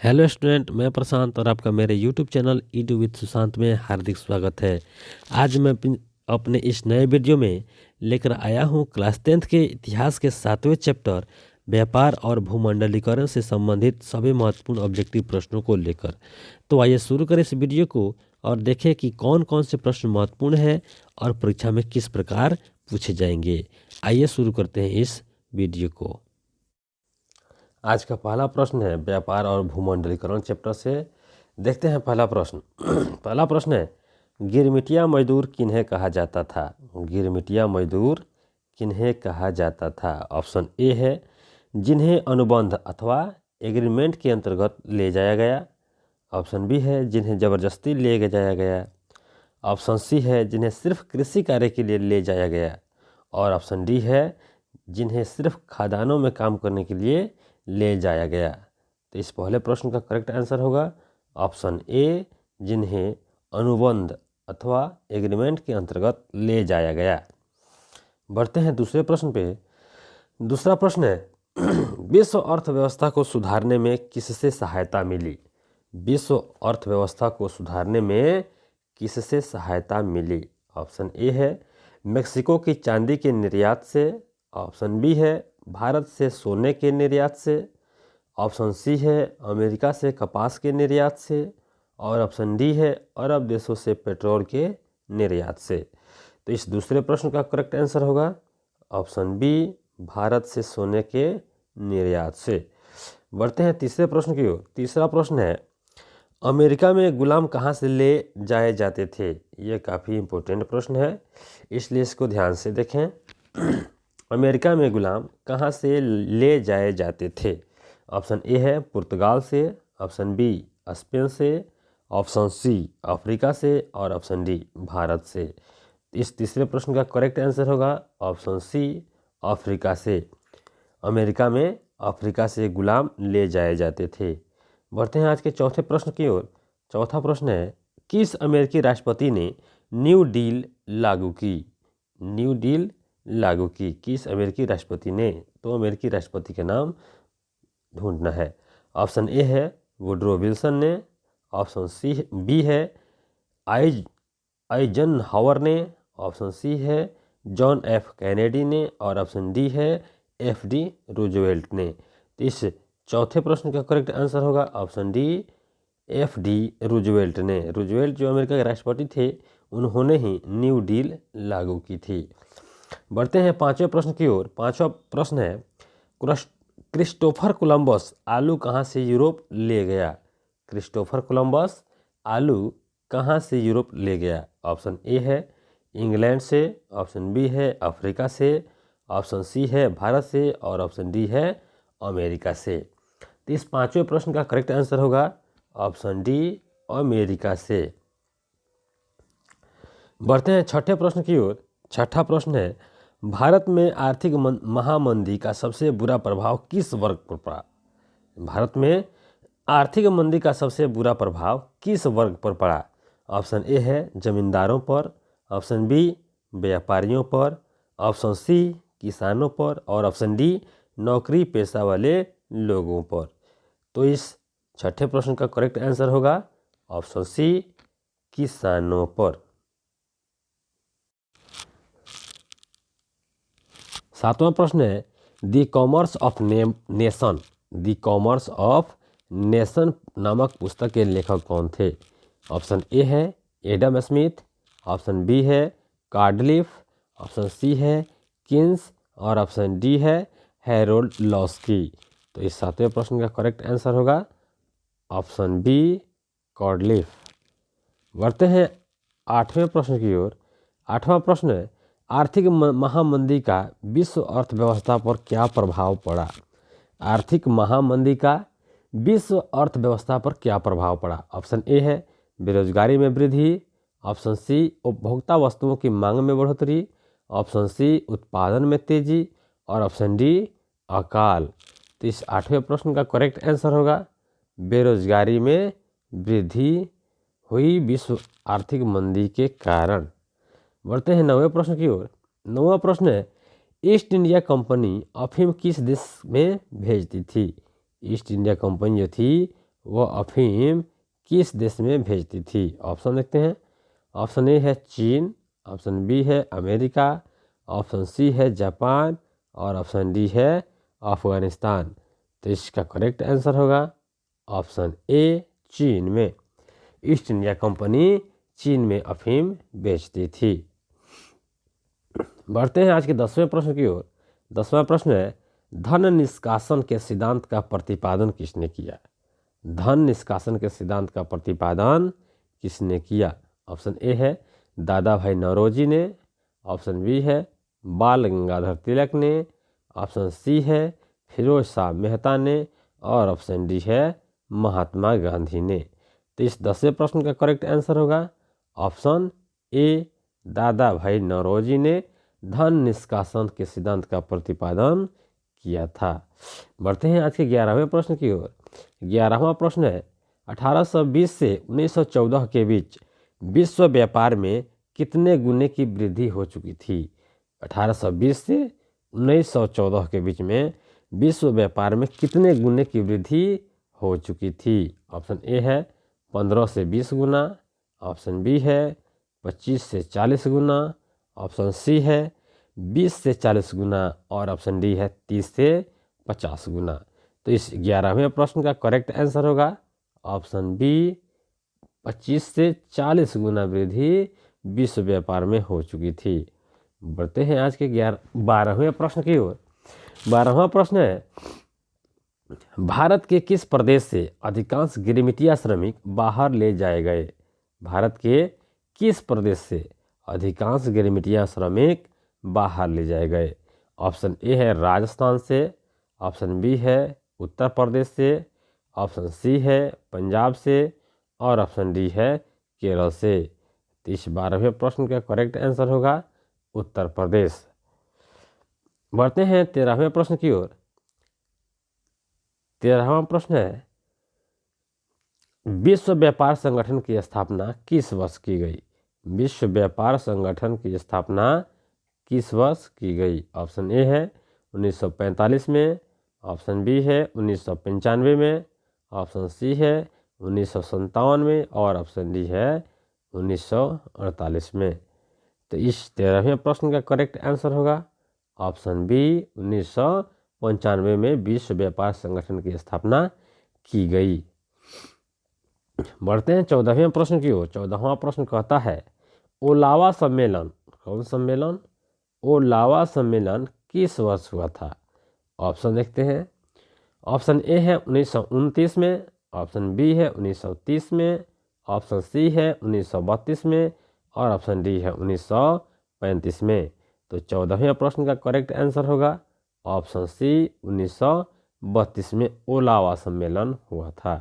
Hello student, मैं प्रशांत और आपका मेरे YouTube channel Edu with Sushant में हार्दिक स्वागत है। आज मैं अपने इस नए वीडियो में लेकर आया हूँ क्लास 10th के इतिहास के 7वें चैप्टर व्यापार और भूमंडलीकरण से संबंधित सभी महत्वपूर्ण ऑब्जेक्टिव प्रश्नों को लेकर। तो आइए शुरू करें इस वीडियो को और देखें कि कौन कौन से प्रश्न महत्वपूर्ण हैं और परीक्षा में किस प्रकार पूछे जाएंगे। आइए शुरू करते हैं इस वीडियो को। आज का पहला प्रश्न है व्यापार और भूमंडलीकरण चैप्टर से। देखते हैं पहला प्रश्न। पहला प्रश्न है, गिरमिटिया मजदूर किन्हें कहा जाता था? गिरमिटिया मजदूर किन्हें कहा जाता था? ऑप्शन ए है जिन्हें अनुबंध अथवा एग्रीमेंट के अंतर्गत ले जाया गया। ऑप्शन बी है जिन्हें ज़बरदस्ती ले जाया गया। ऑप्शन सी है जिन्हें सिर्फ कृषि कार्य के लिए ले जाया गया। और ऑप्शन डी है जिन्हें सिर्फ खदानों में काम करने के लिए ले जाया गया। तो इस पहले प्रश्न का करेक्ट आंसर होगा ऑप्शन ए, जिन्हें अनुबंध अथवा एग्रीमेंट के अंतर्गत ले जाया गया। बढ़ते हैं दूसरे प्रश्न पे। दूसरा प्रश्न है, विश्व अर्थव्यवस्था को सुधारने में किससे सहायता मिली? विश्व अर्थव्यवस्था को सुधारने में किससे सहायता मिली? ऑप्शन ए है मेक्सिको की चांदी के निर्यात से। ऑप्शन बी है भारत से सोने के निर्यात से। ऑप्शन सी है अमेरिका से कपास के निर्यात से। और ऑप्शन डी है अरब देशों से पेट्रोल के निर्यात से। तो इस दूसरे प्रश्न का करेक्ट आंसर होगा ऑप्शन बी, भारत से सोने के निर्यात से। बढ़ते हैं तीसरे प्रश्न की ओर। तीसरा प्रश्न है, अमेरिका में गुलाम कहाँ से ले जाए जाते थे? ये काफ़ी इम्पोर्टेंट प्रश्न है, इसलिए इसको ध्यान से देखें। अमेरिका में गुलाम कहाँ से ले जाए जाते थे? ऑप्शन ए है पुर्तगाल से। ऑप्शन बी स्पेन से। ऑप्शन सी अफ्रीका से। और ऑप्शन डी भारत से। इस तीसरे प्रश्न का करेक्ट आंसर होगा ऑप्शन सी, अफ्रीका से। अमेरिका में अफ्रीका से गुलाम ले जाए जाते थे। बढ़ते हैं आज के चौथे प्रश्न की ओर। चौथा प्रश्न है, किस अमेरिकी राष्ट्रपति ने न्यू डील लागू की? न्यू डील लागू की किस अमेरिकी राष्ट्रपति ने? तो अमेरिकी राष्ट्रपति के नाम ढूंढना है। ऑप्शन ए है वुडरो विल्सन ने। ऑप्शन सी बी है आइजनहावर ने। ऑप्शन सी है जॉन एफ कैनेडी ने। और ऑप्शन डी है एफ डी रूजवेल्ट ने। तो इस चौथे प्रश्न का करेक्ट आंसर होगा option D, F D Roosevelt ने। रूजवेल्ट जो अमेरिका के राष्ट्रपति थे, उन्होंने ही न्यू डील लागू की थी। बढ़ते हैं पांचवें प्रश्न की ओर। पांचवा प्रश्न है, क्रिस्टोफर कोलंबस आलू कहाँ से यूरोप ले गया? क्रिस्टोफर कोलंबस आलू कहाँ से यूरोप ले गया? ऑप्शन ए है इंग्लैंड से। ऑप्शन बी है अफ्रीका से। ऑप्शन सी है भारत से। और ऑप्शन डी है अमेरिका से। तो इस पांचवें प्रश्न का करेक्ट आंसर होगा ऑप्शन डी, अमेरिका से। बढ़ते हैं छठे प्रश्न की ओर। छठा प्रश्न है, भारत में आर्थिक महामंदी का सबसे बुरा प्रभाव किस वर्ग पर पड़ा? भारत में आर्थिक मंदी का सबसे बुरा प्रभाव किस वर्ग पर पड़ा? ऑप्शन ए है जमींदारों पर। ऑप्शन बी व्यापारियों पर। ऑप्शन सी किसानों पर। और ऑप्शन डी नौकरी पेशा वाले लोगों पर। तो इस छठे प्रश्न का करेक्ट आंसर होगा ऑप्शन सी, किसानों पर। सातवां प्रश्न है, the commerce of nation. The commerce of nation नामक पुस्तक के लेखक कौन थे? ऑप्शन ए है एडम स्मिथ। ऑप्शन बी है कार्डलिफ। ऑप्शन सी है किन्स। और ऑप्शन डी है हैरोल्ड लॉस्की। तो इस सातवें प्रश्न का करेक्ट आंसर होगा ऑप्शन बी, कार्डलिफ। बढ़ते हैं आठवें प्रश्न की ओर। आठवां प्रश्न है, आर्थिक महामंदी का विश्व अर्थव्यवस्था पर क्या प्रभाव पड़ा? आर्थिक महामंदी का विश्व अर्थव्यवस्था पर क्या प्रभाव पड़ा? ऑप्शन ए है बेरोजगारी में वृद्धि। ऑप्शन सी उपभोक्ता वस्तुओं की मांग में बढ़ोतरी। ऑप्शन सी उत्पादन में तेजी। और ऑप्शन डी अकाल। तो इस आठवें प्रश्न का करेक्ट आंसर होगा बेरोजगारी में वृद्धि हुई विश्व आर्थिक मंदी के कारण। बढ़ते हैं नौवें प्रश्न की ओर। नौवां प्रश्न है, ईस्ट इंडिया कंपनी अफीम किस देश में भेजती थी? ईस्ट इंडिया कंपनी जो थी वह अफीम किस देश में भेजती थी? ऑप्शन देखते हैं। ऑप्शन ए है चीन, ऑप्शन बी है अमेरिका, ऑप्शन सी है जापान और ऑप्शन डी है अफगानिस्तान। तो इसका करेक्ट आंसर होगा ऑप्शन ए, चीन में। ईस्ट इंडिया कंपनी चीन में अफीम बेचती थी। बढ़ते हैं आज के 10वें प्रश्न की ओर। 10वां प्रश्न है, धन निष्कासन के सिद्धांत का प्रतिपादन किसने किया? धन निष्कासन के सिद्धांत का प्रतिपादन किसने किया? ऑप्शन ए है दादा भाई नौरोजी ने, ऑप्शन बी है बाल गंगाधर तिलक ने, ऑप्शन सी है फिरोज शाह मेहता ने और ऑप्शन डी है महात्मा गांधी ने। तो इस 10वें प्रश्न का करेक्ट आंसर होगा ऑप्शन ए, दादा भाई नौरोजी ने धन निष्कासन के सिद्धांत का प्रतिपादन किया था। बढ़ते हैं आज के 11वें प्रश्न की ओर। 11वां प्रश्न है, 1820 से 1914 के बीच विश्व व्यापार में कितने गुने की वृद्धि हो चुकी थी? 1820 से 1914 के बीच में विश्व व्यापार में कितने गुने की वृद्धि हो चुकी थी? ऑप्शन ए है 15 से 20 गुना, ऑप्शन बी है 25 से 40 गुना, ऑप्शन सी है 20 से 40 गुना और ऑप्शन डी है 30 से 50 गुना। तो इस 11वें प्रश्न का करेक्ट आंसर होगा ऑप्शन बी, 25 से 40 गुना वृद्धि विश्व व्यापार में हो चुकी थी। बढ़ते हैं आज के 12वें प्रश्न की ओर। 12वां प्रश्न है, भारत के किस प्रदेश से अधिकांश गिरमिटिया श्रमिक बाहर ले जाए गए? भारत के किस प्रदेश से अधिकांश गिरमिटिया श्रमिक बाहर ले जाए गए? ऑप्शन ए है राजस्थान से, ऑप्शन बी है उत्तर प्रदेश से, ऑप्शन सी है पंजाब से और ऑप्शन डी है केरल से। तो इस 12वें प्रश्न का करेक्ट आंसर होगा उत्तर प्रदेश। बढ़ते हैं 13वें प्रश्न की ओर। 13वां प्रश्न है, विश्व व्यापार संगठन की स्थापना किस वर्ष की गई? विश्व व्यापार संगठन की स्थापना किस वर्ष की गई? ऑप्शन ए है 1945 में, ऑप्शन बी है 1995 में, ऑप्शन सी है 1957 में और ऑप्शन डी है 1948 में। तो इस 13वें प्रश्न का करेक्ट आंसर होगा ऑप्शन बी, 1995 में विश्व व्यापार संगठन की स्थापना की गई। बढ़ते हैं 14वें प्रश्न की ओर। 14वां प्रश्न कहता है, ओलावा सम्मेलन, कौन सम्मेलन? ओलावा सम्मेलन किस वर्ष हुआ था? ऑप्शन देखते हैं। ऑप्शन ए है 1929 में, ऑप्शन बी है 1930 में, ऑप्शन सी है 1932 में और ऑप्शन डी है 1935 में। तो 14वें प्रश्न का करेक्ट आंसर होगा ऑप्शन सी, 1932 में ओलावा सम्मेलन हुआ था।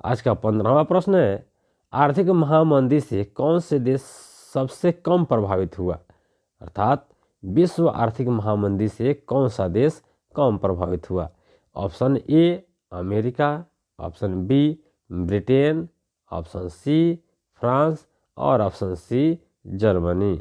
आज का 15वां प्रश्न है, आर्थिक महामंदी से कौन से देश सबसे कम प्रभावित हुआ? अर्थात विश्व आर्थिक महामंदी से कौन सा देश कम प्रभावित हुआ? Option A America, option B Britain, option C France और ऑप्शन सी जर्मनी।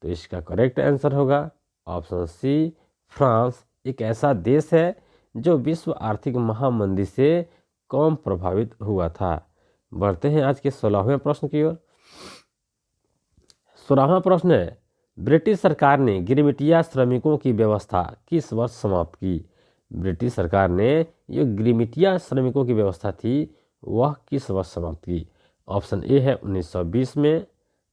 तो इसका करेक्ट आंसर होगा ऑप्शन सी, फ्रांस एक ऐसा देश है जो विश्व आर्थिक महामंदी से कम प्रभावित हुआ था। बढ़ते हैं आज के 16वें प्रश्न की ओर। 16वां प्रश्न है, ब्रिटिश सरकार ने गिरमिटिया श्रमिकों की व्यवस्था किस वर्ष समाप्त की? ब्रिटिश सरकार ने जो गिरमिटिया श्रमिकों की व्यवस्था थी वह किस वर्ष समाप्त की? ऑप्शन ए है 1920 में,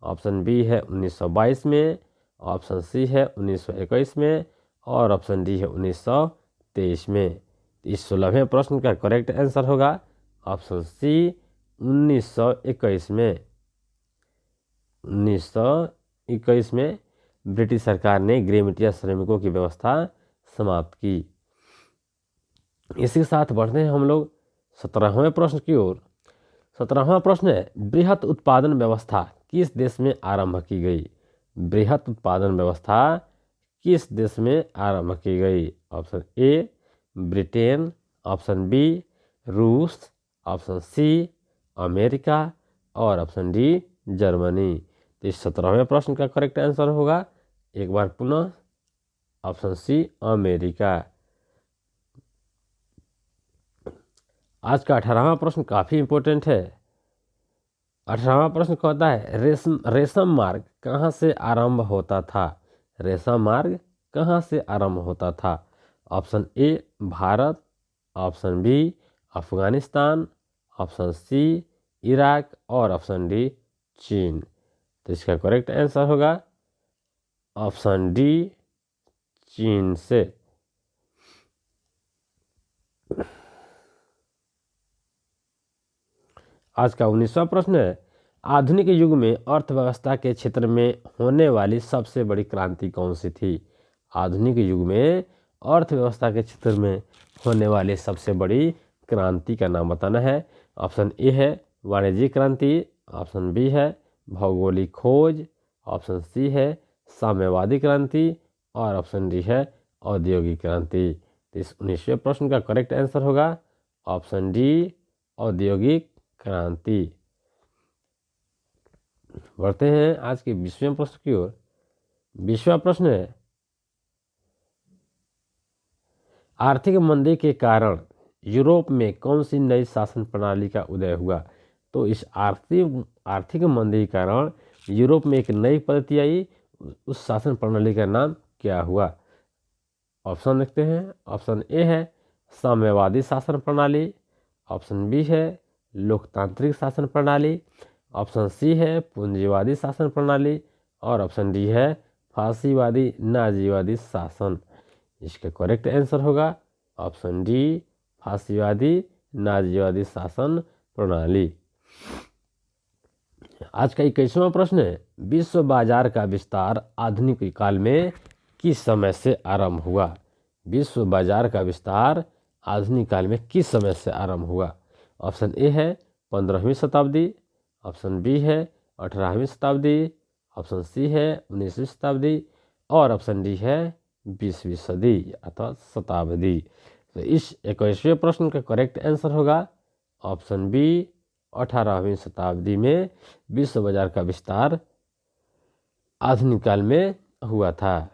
ऑप्शन बी है 1922 में, ऑप्शन सी है 1921 में और ऑप्शन डी है 1923 में। इस 16वें प्रश्न का करेक्ट आंसर होगा ऑप्शन सी, 1921 में। 1921 में ब्रिटिश सरकार ने गिरमिटिया श्रमिकों की व्यवस्था समाप्त की। इसी के साथ बढ़ते हैं हम लोग 17वें प्रश्न की ओर। 17वां प्रश्न है, बृहत उत्पादन व्यवस्था किस देश में आरंभ की गई? बृहत उत्पादन व्यवस्था किस देश में आरंभ की गई? Option A Britain, option B रूस, ऑप्शन सी अमेरिका और ऑप्शन डी जर्मनी। तो इस 17वें प्रश्न का करेक्ट आंसर होगा एक बार पुनः ऑप्शन सी अमेरिका। आज का 18वां प्रश्न काफ़ी इम्पोर्टेंट है। 18वां प्रश्न कहता है रेशम मार्ग कहाँ से आरंभ होता था। रेशम मार्ग कहाँ से आरंभ होता था। Option A Bharat, option B Afghanistan, option C Iraq और ऑप्शन डी चीन। तो इसका करेक्ट आंसर होगा ऑप्शन डी चीन से। आज का 19वां प्रश्न है आधुनिक युग में अर्थव्यवस्था के क्षेत्र में होने वाली सबसे बड़ी क्रांति कौन सी थी। आधुनिक युग में अर्थव्यवस्था के क्षेत्र में होने वाली सबसे बड़ी क्रांति का नाम बताना है। ऑप्शन ए है वाणिज्यिक क्रांति, ऑप्शन बी है भौगोलिक खोज, ऑप्शन सी है साम्यवादी क्रांति और ऑप्शन डी है औद्योगिक क्रांति। तो इस 19वें प्रश्न का करेक्ट आंसर होगा ऑप्शन डी औद्योगिक क्रांति। बढ़ते हैं आज के 20वें प्रश्न की ओर। 20वां प्रश्न है आर्थिक मंदी के कारण यूरोप में कौन सी नई शासन प्रणाली का उदय हुआ। तो इस आर्थिक मंदी के कारण यूरोप में एक नई पद्धति आई, उस शासन प्रणाली का नाम क्या हुआ। ऑप्शन देखते हैं। ऑप्शन ए है साम्यवादी शासन प्रणाली, ऑप्शन बी है लोकतांत्रिक शासन प्रणाली, ऑप्शन सी है पूंजीवादी शासन प्रणाली और ऑप्शन डी है फासीवादी नाजीवादी शासन। इसका करेक्ट आंसर होगा ऑप्शन डी फासीवादी नाजीवादी शासन प्रणाली। आज का 21वां प्रश्न है विश्व बाजार का विस्तार आधुनिक काल में किस समय से आरंभ हुआ। विश्व बाजार का विस्तार आधुनिक काल में किस समय से आरंभ हुआ। ऑप्शन ए है 15वीं शताब्दी, ऑप्शन बी है 18वीं शताब्दी, ऑप्शन सी है 19वीं शताब्दी और ऑप्शन डी है 20वीं सदी अथवा शताब्दी। तो इस 21वें प्रश्न का करेक्ट आंसर होगा ऑप्शन बी 18वीं शताब्दी में विश्व बाजार का विस्तार आधुनिक काल में हुआ था।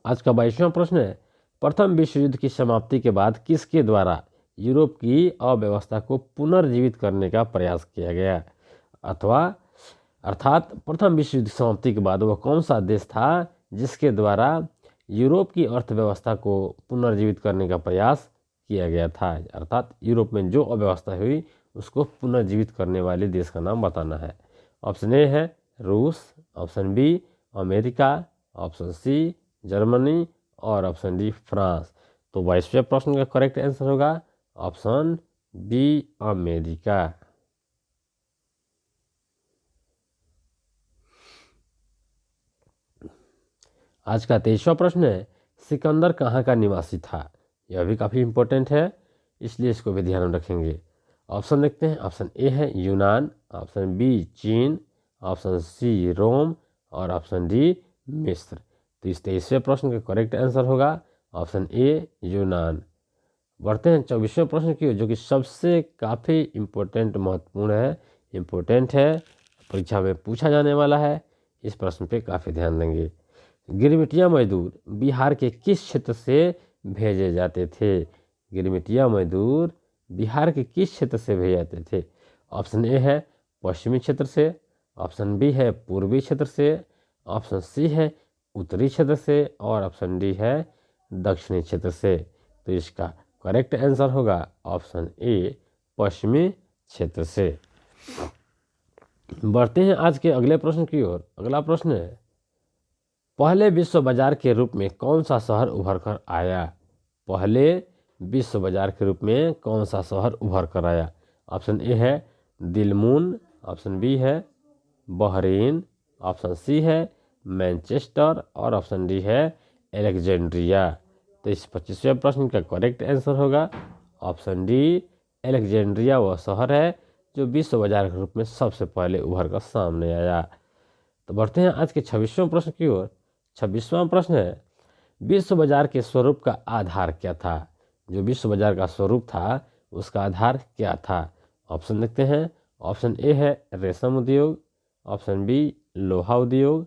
आज का 22वां प्रश्न है प्रथम विश्व युद्ध की समाप्ति के बाद किसके द्वारा यूरोप की अव्यवस्था को पुनर्जीवित करने का प्रयास किया गया। अर्थात प्रथम विश्व युद्ध की समाप्ति के बाद वह कौन सा देश था जिसके द्वारा यूरोप की अर्थव्यवस्था को पुनर्जीवित करने का प्रयास किया गया था। अर्थात यूरोप में जो अव्यवस्था हुई उसको पुनर्जीवित करने वाले देश का नाम बताना है। ऑप्शन ए है रूस, option B America, option C Germany और ऑप्शन डी फ्रांस। तो 22वें प्रश्न का करेक्ट आंसर होगा ऑप्शन बी अमेरिका। आज का 23वां प्रश्न है सिकंदर कहाँ का निवासी था। यह भी काफ़ी इंपॉर्टेंट है, इसलिए इसको भी ध्यान में रखेंगे। ऑप्शन देखते हैं। ऑप्शन ए है यूनान, ऑप्शन बी चीन, ऑप्शन सी रोम और ऑप्शन डी मिस्र। तो इस 23वें प्रश्न का करेक्ट आंसर होगा ऑप्शन ए यूनान। बढ़ते हैं 24वें प्रश्न की, जो कि सबसे काफ़ी इम्पोर्टेंट महत्वपूर्ण है, इम्पोर्टेंट है, परीक्षा में पूछा जाने वाला है। इस प्रश्न पे काफ़ी ध्यान देंगे। गिरमिटिया मजदूर बिहार के किस क्षेत्र से भेजे जाते थे। गिरमिटिया मजदूर बिहार के किस क्षेत्र से भेजे जाते थे। ऑप्शन ए है पश्चिमी क्षेत्र से, ऑप्शन बी है पूर्वी क्षेत्र से, ऑप्शन सी है उत्तरी क्षेत्र से और ऑप्शन डी है दक्षिणी क्षेत्र से। तो इसका करेक्ट आंसर होगा ऑप्शन ए पश्चिमी क्षेत्र से। बढ़ते हैं आज के अगले प्रश्न की ओर। अगला प्रश्न है पहले विश्व बाजार के रूप में कौन सा शहर उभर कर आया। पहले विश्व बाजार के रूप में कौन सा शहर उभर कर आया। ऑप्शन ए है दिलमुन, ऑप्शन बी है बहरीन, ऑप्शन सी है मैनचेस्टर और ऑप्शन डी है एलेक्जेंड्रिया। तो इस 25वें प्रश्न का करेक्ट आंसर होगा ऑप्शन डी एलेक्जेंड्रिया वह शहर है जो विश्व बाजार के रूप में सबसे पहले उभर कर सामने आया। तो बढ़ते हैं आज के 26वें प्रश्न की ओर। 26वां प्रश्न है विश्व बाजार के स्वरूप का आधार क्या था। जो विश्व बाजार का स्वरूप था उसका आधार क्या था। ऑप्शन देखते हैं। ऑप्शन ए है रेशम उद्योग, ऑप्शन बी लोहा उद्योग,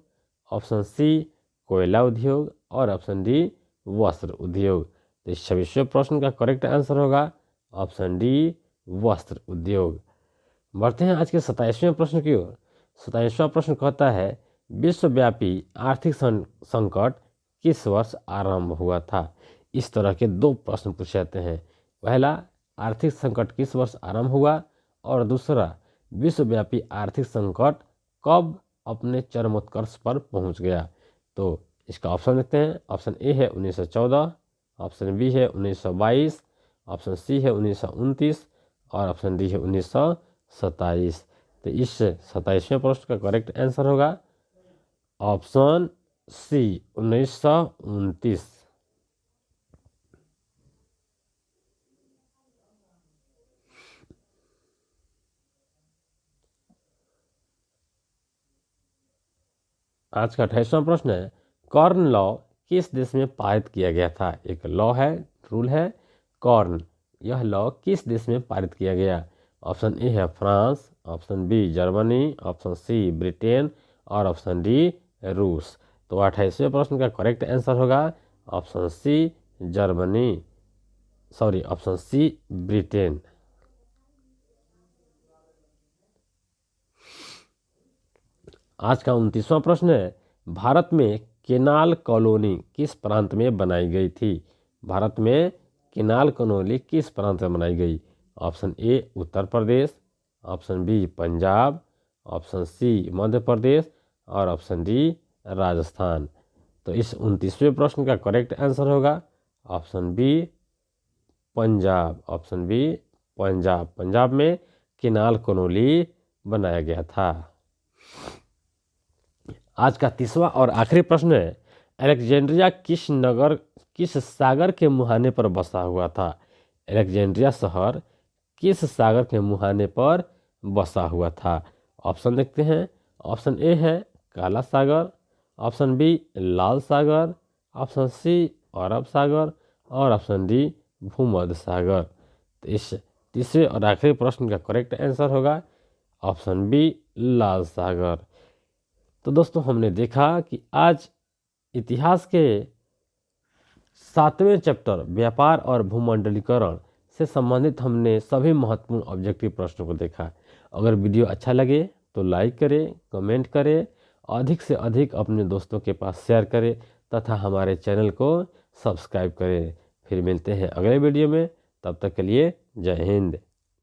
ऑप्शन सी कोयला उद्योग और ऑप्शन डी वस्त्र उद्योग। तो इस 26वें प्रश्न का करेक्ट आंसर होगा ऑप्शन डी, वस्त्र उद्योग। बढ़ते हैं आज के 27वें प्रश्न की ओर। 27वां प्रश्न कहता है विश्वव्यापी आर्थिक संकट किस वर्ष आरंभ हुआ था। इस तरह के दो प्रश्न पूछे जाते हैं। पहला, आर्थिक संकट किस वर्ष आरंभ हुआ, और दूसरा, विश्वव्यापी आर्थिक संकट कब अपने चरमोत्कर्ष पर पहुंच गया। तो इसका ऑप्शन देखते हैं। ऑप्शन ए है 1914, ऑप्शन बी है 1922, ऑप्शन सी है 1929 और ऑप्शन डी है 1927। तो इस 27वें प्रश्न का करेक्ट आंसर होगा ऑप्शन सी, 1929। आज का 28वां प्रश्न है कॉर्न लॉ किस देश में पारित किया गया था। एक लॉ है, रूल है कॉर्न, यह लॉ किस देश में पारित किया गया। ऑप्शन ए है France, option B Germany, option C Britain और ऑप्शन डी रूस। तो 28वें प्रश्न का करेक्ट आंसर होगा option C Germany, option C Britain. आज का 29वां प्रश्न है भारत में केनाल कॉलोनी किस प्रांत में बनाई गई थी। भारत में केनाल कॉलोनी किस प्रांत में बनाई गई। Option A Uttar Pradesh, option B Punjab, option C Madhya Pradesh और ऑप्शन डी राजस्थान। तो इस 29वें प्रश्न का करेक्ट आंसर होगा option B Punjab. Option B Punjab, Punjab में केनाल कॉलोनी बनाया गया था। आज का 30वां और आखिरी प्रश्न है अलेक्जेंड्रिया किस सागर के मुहाने पर बसा हुआ था। अलेक्जेंड्रिया शहर किस सागर के मुहाने पर बसा हुआ था। ऑप्शन देखते हैं। ऑप्शन ए है काला सागर, ऑप्शन बी लाल सागर, ऑप्शन सी अरब सागर और ऑप्शन डी भूमध्य सागर। तो इस तीसरे और आखिरी प्रश्न का करेक्ट आंसर होगा ऑप्शन बी लाल सागर। तो दोस्तों हमने देखा कि आज इतिहास के 7वें चैप्टर व्यापार और भूमंडलीकरण से संबंधित हमने सभी महत्वपूर्ण ऑब्जेक्टिव प्रश्नों को देखा। अगर वीडियो अच्छा लगे तो लाइक करें, कमेंट करें, अधिक से अधिक अपने दोस्तों के पास शेयर करें तथा हमारे चैनल को सब्सक्राइब करें। फिर मिलते हैं अगले वीडियो में, तब तक के लिए जय हिंद।